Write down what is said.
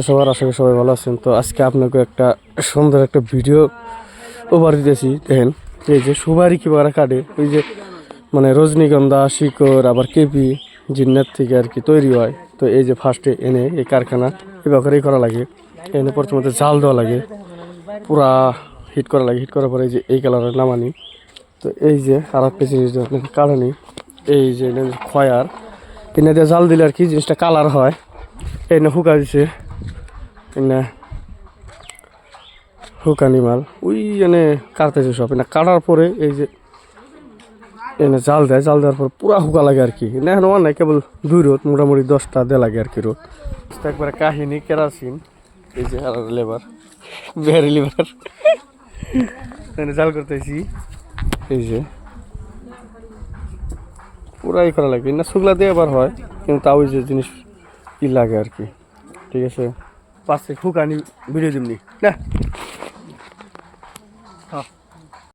সবার আশা করি সবাই ভালো আছেন। তো আজকে আপনাকে একটা সুন্দর একটা ভিডিও ওভার দিতেছি। দেখেন এই যে সুপারি কিভাবে কাটে, ওই যে মানে রজনীগন্ধা, শিকড়, আবার কেপি জিন্নাত থেকে আর কি তৈরি হয়। তো এই যে ফার্স্টে এনে এই কারখানা এভাবেই করা লাগে। এনে প্রথমে জাল দেওয়া লাগে, পুরা হিট করা লাগে। হিট করার পরে এই যে এই কালারের নামানি। তো এই যে আর একটা জিনিস কারণে এই যে খয়ার এনে দিয়ে জাল দিলে আর কি জিনিসটা কালার হয়। এনে হুকা দিছে, এনে হুকানি মাল ওই এনে কাটতেছে সব। এনে কাটার পরে এই যে এনে জাল দেয়, জাল দেওয়ার পর পুরা হুকা লাগে আর কি। এনে এখন নাই কেবল 2 রোদ, মোটামুটি 10টা দেওয়া লাগে আর কি রোদ। একবারে কাহিনী কেরাসিন, এই যে আর লেবার বেহারি লেবার এনে জাল করতেছি। এই যে পুরাই করা লাগে না, শুকলা দিয়ে আবার হয়, কিন্তু তাও ওই যে জিনিস ই লাগে আর কি। ঠিক আছে, পাশে হুকানি ভিডিও দিমনি না। হ্যাঁ।